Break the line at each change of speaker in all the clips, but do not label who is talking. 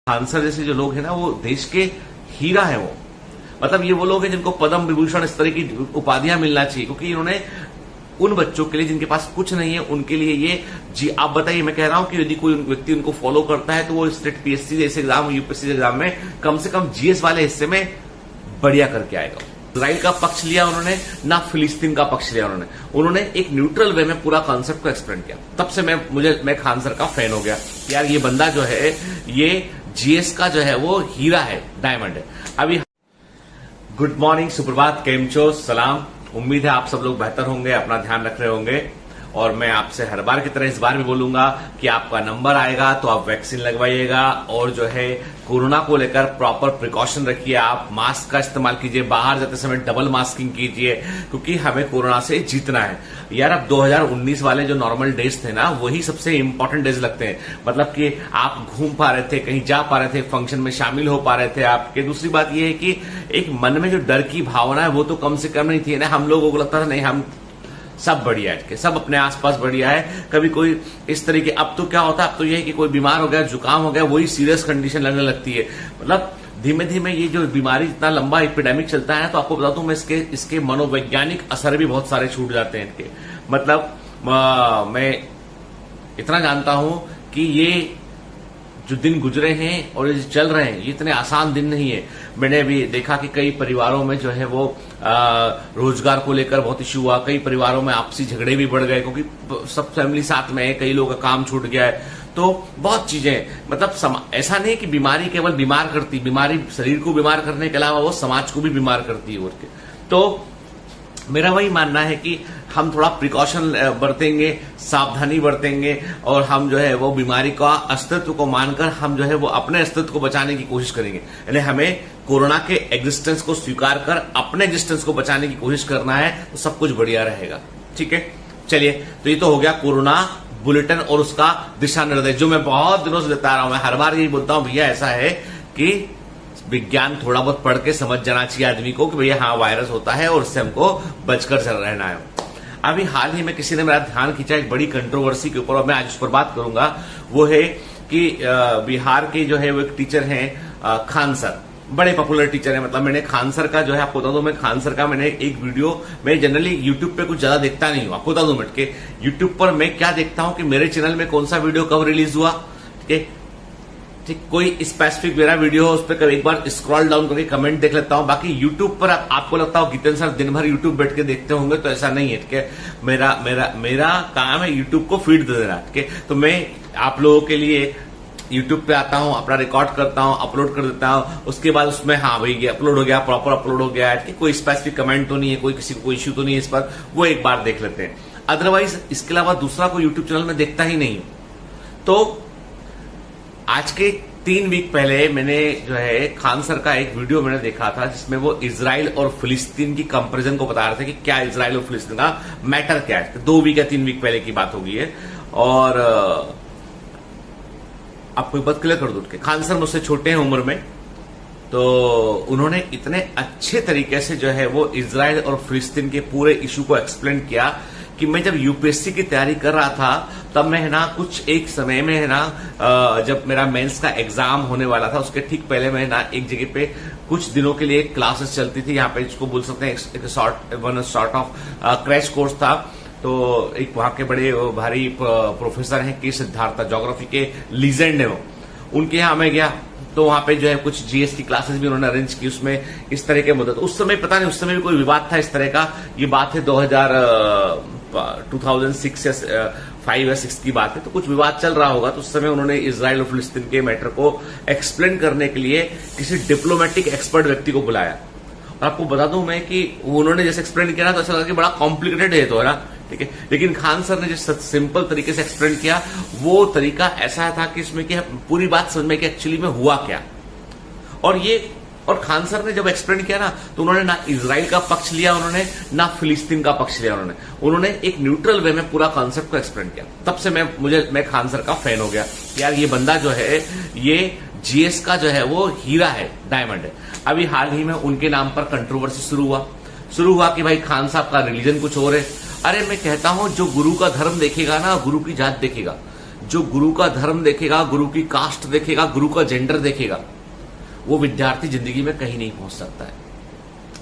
Khan sir जैसे जो लोग हैं ना, वो देश के हीरा है। वो मतलब ये वो लोग हैं जिनको पद्म विभूषण इस तरह की उपाधियां मिलना चाहिए, क्योंकि इन्होंने उन बच्चों के लिए जिनके पास कुछ नहीं है उनके लिए ये जी। आप बताइए, मैं कह रहा हूं कि यदि कोई व्यक्ति उनको फॉलो करता है तो वो स्टेट पीएससी जैसे एग्जाम, यूपीएससी एग्जाम में कम से कम जीएस वाले हिस्से में बढ़िया करके आएगा। इजराइल का पक्ष लिया उन्होंने, ना फिलिस्तीन का पक्ष लिया उन्होंने एक न्यूट्रल वे में पूरा कॉन्सेप्ट को एक्सप्लेन किया। तब से मैं खान सर का फैन हो गया। यार ये बंदा जो है, ये जीएस का जो है वो हीरा है, डायमंड है। अभी गुड मॉर्निंग, सुप्रभात, केमचो, सलाम। उम्मीद है आप सब लोग बेहतर होंगे, अपना ध्यान रख रहे होंगे। और मैं आपसे हर बार की तरह इस बार भी बोलूंगा कि आपका नंबर आएगा तो आप वैक्सीन लगवाइएगा, और जो है कोरोना को लेकर प्रॉपर प्रिकॉशन रखिए। आप मास्क का इस्तेमाल कीजिए, बाहर जाते समय डबल मास्किंग कीजिए, क्योंकि हमें कोरोना से जीतना है। यार अब 2019 वाले जो नॉर्मल डेज थे ना, वही सबसे इंपॉर्टेंट डेज लगते हैं। मतलब कि आप घूम पा रहे थे, कहीं जा पा रहे थे, फंक्शन में शामिल हो पा रहे थे आपके। दूसरी बात यह है कि एक मन में जो डर की भावना है वो तो कम से कम नहीं थी ना। हम लोगों को लगता था नहीं, हम सब बढ़िया है, सब अपने आसपास बढ़िया है। कभी कोई इस तरीके, अब तो क्या होता है, अब तो यह है कि कोई बीमार हो गया, जुकाम हो गया, वही सीरियस कंडीशन लगने लगती है। मतलब धीमे धीमे ये जो बीमारी इतना लंबा एपिडेमिक चलता है, तो आपको बता दूं मैं, इसके मनोवैज्ञानिक असर भी बहुत सारे छूट जाते हैं इनके। मतलब मैं इतना जानता हूं कि ये जो दिन गुजरे हैं और ये चल रहे हैं, ये इतने आसान दिन नहीं है। मैंने भी देखा कि कई परिवारों में जो है वो रोजगार को लेकर बहुत इश्यू हुआ, कई परिवारों में आपसी झगड़े भी बढ़ गए, क्योंकि सब फैमिली साथ में है, कई लोगों का काम छूट गया है। तो बहुत चीजें, मतलब ऐसा नहीं कि बीमारी केवल बीमार करती, बीमारी शरीर को बीमार करने के अलावा वो समाज को भी बीमार करती है। तो मेरा वही मानना है कि हम थोड़ा प्रिकॉशन बरतेंगे, सावधानी बरतेंगे, और हम जो है वो बीमारी का अस्तित्व को मानकर हम जो है वो अपने अस्तित्व को बचाने की कोशिश करेंगे। यानी हमें कोरोना के एग्जिस्टेंस को स्वीकार कर अपने एग्जिस्टेंस को बचाने की कोशिश करना है, तो सब कुछ बढ़िया रहेगा। ठीक है, चलिए, तो ये तो हो गया कोरोना बुलेटिन और उसका दिशा निर्देश, जो मैं बहुत दिनों से बता रहा हूं। मैं हर बार यही बोलता हूं, भैया ऐसा है कि विज्ञान थोड़ा बहुत पढ़ के समझ जाना चाहिए आदमी को कि भैया हाँ वायरस होता है और उससे हमको बचकर चल रहना है। अभी हाल ही में किसी ने मेरा ध्यान खींचा एक बड़ी कंट्रोवर्सी के ऊपर, और मैं आज उस पर बात करूंगा। वो है कि बिहार के जो है वो एक टीचर हैं खान सर, बड़े पॉपुलर टीचर है। मतलब मैंने खान सर का जो है, आपको बता दूं, मैं खान सर का मैंने एक वीडियो, मैं जनरली यूट्यूब पे कुछ ज्यादा देखता नहीं हूं, आपको बता दूं मिनट के यूट्यूब पर मैं क्या देखता हूं कि मेरे चैनल में कौन सा वीडियो कब रिलीज हुआ। ठीक, कोई स्पेसिफिक मेरा वीडियो हो उस पर कभी एक बार स्क्रॉल डाउन करके कमेंट देख लेता हूं। बाकी यूट्यूब पर आपको लगता हो कितने सर दिन भर यूट्यूब बैठ के देखते होंगे, तो ऐसा नहीं है। ठीक है, मेरा काम है यूट्यूब को फीड दे देना। ठीक है, तो मैं आप लोगों के लिए यूट्यूब पे आता हूं, अपना रिकॉर्ड करता हूं, अपलोड कर देता हूं, उसके बाद उसमें हाँ भाई अपलोड हो गया, प्रॉपर अपलोड हो गया, कोई स्पेसिफिक कमेंट तो नहीं है, कोई किसी को कोई इश्यू तो नहीं है इस पर, वो एक बार देख लेते हैं। अदरवाइज इसके अलावा दूसरा कोई यूट्यूब चैनल में देखता ही नहीं। तो आज के 3 वीक पहले मैंने जो है खान सर का एक वीडियो मैंने देखा था, जिसमें वो इजराइल और फिलिस्तीन की कंपैरिजन को बता रहे थे कि क्या इजराइल और फिलिस्तीन का मैटर क्या है। 2 वीक या 3 वीक पहले की बात होगी है। और आपको एक बात क्लियर कर दूं कि खान सर मुझसे छोटे हैं उम्र में, तो उन्होंने इतने अच्छे तरीके से जो है वो इजराइल और फिलिस्तीन के पूरे इशू को एक्सप्लेन किया कि मैं जब यूपीएससी की तैयारी कर रहा था, तब मैं है ना कुछ एक समय में है ना, जब मेरा मेंस का एग्जाम होने वाला था, उसके ठीक पहले मैं ना एक जगह पे कुछ दिनों के लिए क्लासेस चलती थी। यहाँ पे इसको बोल सकते हैं एक सॉर्ट ऑफ क्रैश कोर्स था। तो एक वहां के बड़े भारी प्रोफेसर हैं के सिद्धार्थ, ज्योग्राफी के लीजेंड है वो, उनके यहाँ मैं गया। तो वहां पे जो है कुछ जीएस की क्लासेस भी उन्होंने अरेंज की, उसमें इस तरह के मुद्दे। तो उस समय पता नहीं, उस समय भी कोई विवाद था इस तरह का। ये बात है 2006 या 5 या 6 की बात है, तो कुछ विवाद चल रहा होगा। तो उस समय उन्होंने इजराइल और फिलिस्तीन के मैटर को एक्सप्लेन करने के लिए किसी डिप्लोमेटिक एक्सपर्ट व्यक्ति को बुलाया। और आपको बता दूं मैं कि उन्होंने जैसे एक्सप्लेन किया ना, तो ऐसा लगा कि बड़ा कॉम्प्लिकेटेड है, तो है ना। ठीक है, लेकिन खान सर ने जिस सिंपल तरीके से एक्सप्लेन किया, वो तरीका ऐसा था कि इसमें कि पूरी बात समझ में कि एक्चुअली में हुआ क्या। और खान सर ने जब एक्सप्लेन किया ना, तो उन्होंने ना इजराइल का पक्ष लिया उन्होंने, ना फिलिस्तीन का पक्ष लिया उन्होंने एक न्यूट्रल वे में पूरा कॉन्सेप्ट को एक्सप्लेन किया। तब से मैं खान सर का फैन हो गया। यार ये बंदा जो है, ये जीएस का जो है वो हीरा है, डायमंड है। अभी हाल ही में उनके नाम पर कंट्रोवर्सी शुरू हुआ कि भाई खान साहब का रिलीजन कुछ और है। अरे मैं कहता हूं, जो गुरु का धर्म देखेगा ना, गुरु की जात देखेगा। जो गुरु का धर्म देखेगा, गुरु की कास्ट देखेगा, गुरु का जेंडर देखेगा, वो विद्यार्थी जिंदगी में कहीं नहीं पहुंच सकता है।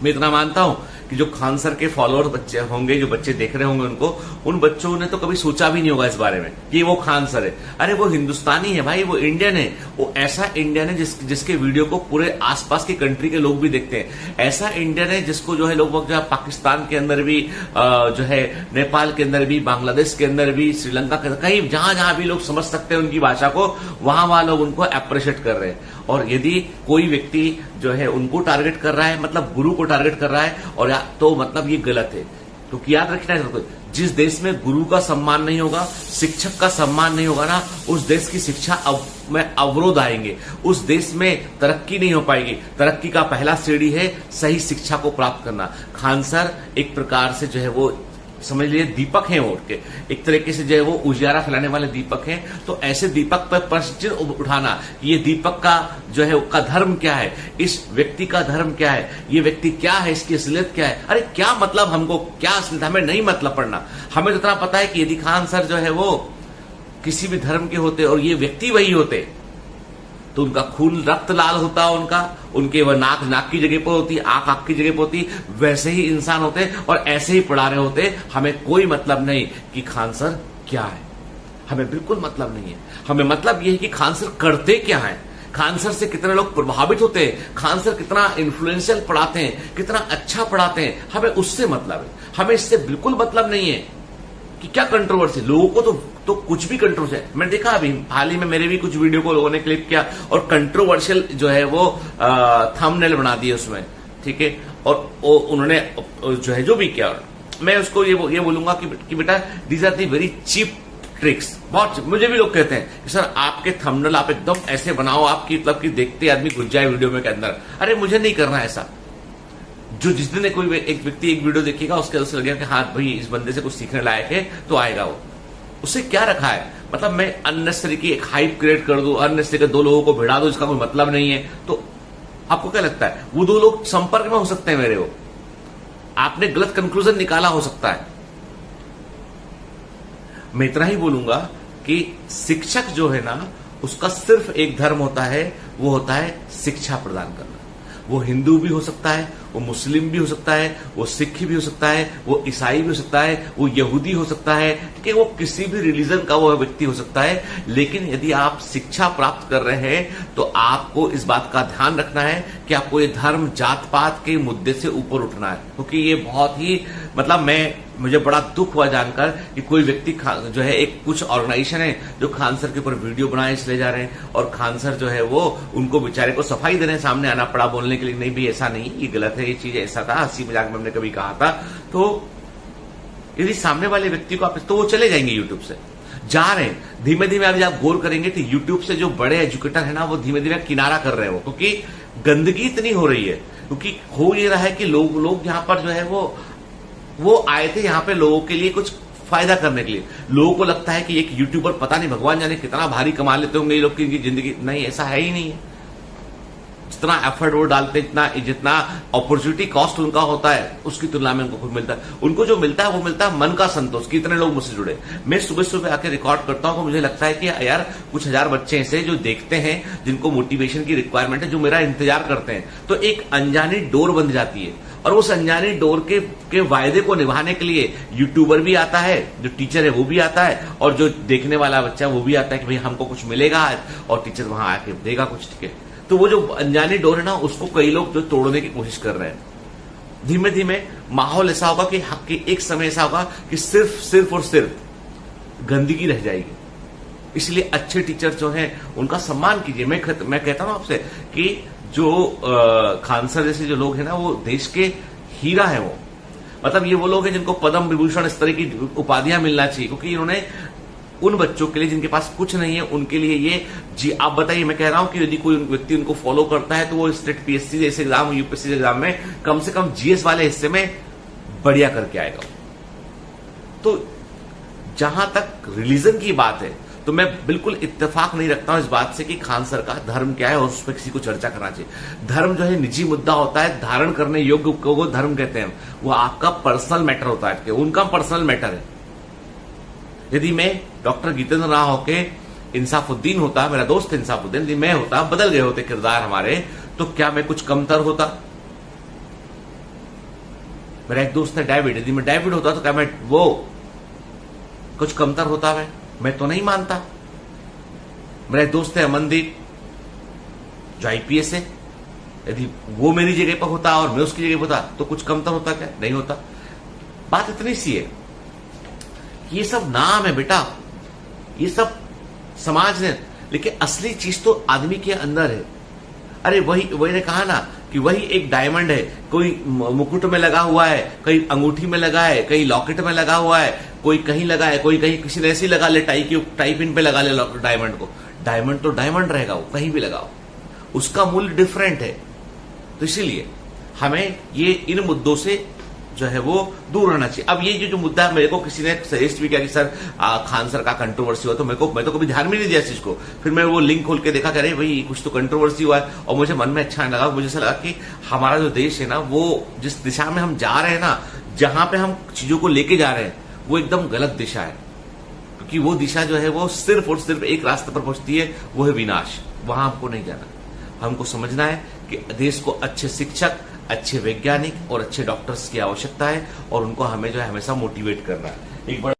मैं इतना मानता हूं कि जो खान सर के फॉलोअर बच्चे होंगे, जो बच्चे देख रहे होंगे उनको, उन बच्चों ने तो कभी सोचा भी नहीं होगा इस बारे में कि वो खान सर है। अरे वो हिंदुस्तानी है भाई, वो इंडियन है, वो ऐसा इंडियन है जिसके वीडियो को पूरे आसपास की कंट्री के लोग भी देखते हैं। ऐसा इंडियन है जिसको जो है लोग जो है पाकिस्तान के अंदर भी, जो है नेपाल के अंदर भी, बांग्लादेश के अंदर भी, श्रीलंका के अंदर, कहीं जहां जहां भी लोग समझ सकते हैं उनकी भाषा को, वहां लोग उनको अप्रिशिएट कर रहे हैं। और यदि कोई व्यक्ति जो है उनको टारगेट कर रहा है, मतलब गुरु को टारगेट कर रहा है, और तो मतलब ये गलत है। क्योंकि याद रखना है, जिस देश में गुरु का सम्मान नहीं होगा, शिक्षक का सम्मान नहीं होगा ना, उस देश की शिक्षा में अवरोध आएंगे, उस देश में तरक्की नहीं हो पाएगी। तरक्की का पहला सीढ़ी है सही शिक्षा को प्राप्त करना। खान सर एक प्रकार से जो है वो समझ लीजिए दीपक हैं, वो के एक तरीके से जो है वो उजियारा फैलाने वाले दीपक हैं। तो ऐसे दीपक पर प्रश्न उठाना, ये दीपक का जो है उसका धर्म क्या है, इस व्यक्ति का धर्म क्या है, ये व्यक्ति क्या है, इसकी असलियत क्या है। अरे क्या मतलब, हमको क्या असलियत, हमें नहीं मतलब पढ़ना। हमें तो इतना पता है कि यदि खान सर जो है वो किसी भी धर्म के होते और ये व्यक्ति वही होते, तो उनका खून रक्त लाल होता, उनके वह नाक की जगह पर होती, आंख की जगह पर होती, वैसे ही इंसान होते और ऐसे ही पढ़ा रहे होते। हमें कोई मतलब नहीं कि खान सर क्या है, हमें बिल्कुल मतलब नहीं है। हमें मतलब यह है कि खान सर करते क्या है, खान सर से कितने लोग प्रभावित होते हैं, खान सर कितना इन्फ्लुएंशियल पढ़ाते हैं, कितना अच्छा पढ़ाते हैं, हमें उससे मतलब है। हमें इससे बिल्कुल मतलब नहीं है कि क्या कंट्रोवर्सी, लोगों को तो कुछ भी कंट्रोवर्सी है। मैंने देखा अभी हाल ही में मेरे भी कुछ वीडियो को लोगों ने क्लिप किया और कंट्रोवर्शियल जो है वो थंबनेल बना दिए उसमें, ठीक है। और उन्होंने जो है जो भी किया, मैं उसको ये बोलूंगा कि बेटा these are the very cheap tricks. बहुत मुझे भी लोग कहते हैं कि सर आपके थंबनेल आप एकदम ऐसे बनाओ आपकी मतलब कि देखते आदमी घुस जाए वीडियो में के अंदर। अरे मुझे नहीं करना ऐसा। जो जिस दिन कोई एक व्यक्ति एक वीडियो देखेगा उसके उससे लगेगा कि हाँ भाई इस बंदे से कुछ सीखने लायक है, तो आएगा वो। उससे क्या रखा है, मतलब मैं अननेसेसरी की एक हाइप क्रिएट कर दूं, अननेसेसरी दो लोगों को भिड़ा दूं, इसका कोई मतलब नहीं है। तो आपको क्या लगता है वो दो लोग संपर्क में हो सकते हैं मेरे, वो आपने गलत कंक्लूजन निकाला हो सकता है। मैं इतना ही बोलूंगा कि शिक्षक जो है ना, उसका सिर्फ एक धर्म होता है, वो होता है शिक्षा प्रदान करना। वो हिंदू भी हो सकता है, वो मुस्लिम भी हो सकता है, वो सिख भी हो सकता है, वो ईसाई भी हो सकता है, वो यहूदी हो सकता है, ठीक है, वो किसी भी रिलीजन का वो व्यक्ति हो सकता है। लेकिन यदि आप शिक्षा प्राप्त कर रहे हैं तो आपको इस बात का ध्यान रखना है कि आपको ये धर्म जात पात के मुद्दे से ऊपर उठना है। क्योंकि ये बहुत ही मतलब मुझे बड़ा दुख हुआ जानकर कि कोई व्यक्ति जो है एक कुछ ऑर्गेनाइजेशन है जो खान सर के ऊपर वीडियो बनाए इसलिए जा रहे हैं, और खान सर जो है वो उनको बेचारे को सफाई देने सामने आना पड़ा बोलने के लिए नहीं भी ऐसा नहीं, ये गलत है, ये चीज ऐसा था, हंसी मजाक में हमने कभी कहा था। तो यदि सामने वाले व्यक्ति को आप, तो वो चले जाएंगे यूट्यूब से, जा रहे हैं धीमे धीमे। अभी आप गौर करेंगे तो यूट्यूब से जो बड़े एजुकेटर है ना, वो धीमे धीमे किनारा कर रहे हो, क्योंकि गंदगी इतनी हो रही है। क्योंकि हो ये रहा है कि लोग यहाँ पर जो है वो आए थे यहाँ पे लोगों के लिए कुछ फायदा करने के लिए। लोगों को लगता है कि एक यूट्यूबर पता नहीं भगवान जाने कितना भारी कमा लेते होंगे ये लोग की जिंदगी। नहीं, ऐसा है ही नहीं है। जितना एफर्ट वो डालते हैं, जितना अपॉर्चुनिटी कॉस्ट उनका होता है, उसकी तुलना में उनको खुद मिलता है। उनको जो मिलता है वो मिलता है मन का संतोष। कितने लोग मुझसे जुड़े, मैं सुबह सुबह आके रिकॉर्ड करता हूं तो मुझे लगता है कि यार कुछ हजार बच्चे ऐसे जो देखते हैं, जिनको मोटिवेशन की रिक्वायरमेंट है, जो मेरा इंतजार करते हैं। तो एक अनजानी डोर बन जाती है, और उस अनजानी डोर के वायदे को निभाने के लिए यूट्यूबर भी आता है, जो टीचर है वो भी आता है, और जो देखने वाला बच्चा वो भी आता है कि भाई हमको कुछ मिलेगा आज, और टीचर वहां आके देगा कुछ, ठीक है। तो वो जो अनजानी डोर है ना, उसको कई लोग जो तोड़ने की कोशिश कर रहे हैं। धीमे धीमे माहौल ऐसा होगा कि एक समय ऐसा होगा कि सिर्फ और सिर्फ गंदगी रह जाएगी। इसलिए अच्छे टीचर जो हैं उनका सम्मान कीजिए। मैं कहता हूं आपसे कि जो खान सर जैसे जो लोग हैं ना, वो देश के हीरा है। वो मतलब ये वो लोग हैं जिनको पद्म विभूषण इस तरह की उपाधियां मिलना चाहिए, क्योंकि इन्होंने उन बच्चों के लिए जिनके पास कुछ नहीं है, उनके लिए ये जी। आप बताइए, मैं कह रहा हूं कि यदि कोई व्यक्ति उनको फॉलो करता है तो वो स्टेट पीएससी जैसे एग्जाम, यूपीएससी एग्जाम में कम से कम जीएस वाले हिस्से में बढ़िया करके आएगा। तो जहां तक रिलीजन की बात है, तो मैं बिल्कुल इत्तेफाक नहीं रखता हूं इस बात से कि खान सर का धर्म क्या है और उस पर किसी को चर्चा करना चाहिए। धर्म जो है निजी मुद्दा होता है, धारण करने योग्य को धर्म कहते हैं। वो आपका पर्सनल मैटर होता है, उनका पर्सनल मैटर है। यदि मैं डॉक्टर जितेंद्र ना होके इंसाफुद्दीन होता, मेरा दोस्त इंसाफुद्दीन, यदि मैं होता, बदल गए होते किरदार हमारे, तो क्या मैं कुछ कमतर होता? मेरा एक दोस्त है डेविड, यदि मैं डेविड होता तो क्या मैं वो कुछ कमतर होता? मैं तो नहीं मानता। मेरा एक दोस्त है अमनदीप जो आईपीएस है, यदि वो मेरी जगह पर होता और मैं उसकी जगह पर होता तो कुछ कमतर होता क्या? नहीं होता। बात इतनी सी है, ये सब नाम है बेटा, ये सब समाज ने, लेकिन असली चीज तो आदमी के अंदर है। अरे वही ने कहा ना कि वही एक डायमंड है, कोई मुकुट में लगा हुआ है, कहीं अंगूठी में लगा है, कहीं लॉकेट में लगा हुआ है, कोई कहीं लगा है, कोई कहीं किसी ने ऐसे ही लगा ले, टाई पिन पे लगा ले डायमंड को। डायमंड तो डायमंड रहेगा, वो कहीं भी लगाओ, उसका मूल्य डिफरेंट है। तो इसीलिए हमें ये इन मुद्दों से जो है वो दूर रहना चाहिए। अब ये जो मुद्दा मेरे को किसी ने सजेस्ट भी किया कि सर खान सर का कंट्रोवर्सी हुआ, तो मैं तो कभी ध्यान में नहीं दिया इस चीज को। फिर मैं वो लिंक खोल के देखा कि अरे भाई कुछ तो कंट्रोवर्सी हुआ है, और मुझे मन में अच्छा नहीं लगा। मुझे ऐसा लगा कि हमारा जो देश है ना, वो जिस दिशा में हम जा रहे हैं ना, जहां पे हम चीजों को लेके जा रहे हैं, वो एकदम गलत दिशा है। क्योंकि वो दिशा जो है वो सिर्फ और सिर्फ एक रास्ते पर पहुंचती है, वो है विनाश। वहां हमको नहीं जाना। हमको समझना है कि देश को अच्छे शिक्षक, अच्छे वैज्ञानिक और अच्छे डॉक्टर्स की आवश्यकता है, और उनको हमें जो है हमेशा मोटिवेट करना है। एक बड़ा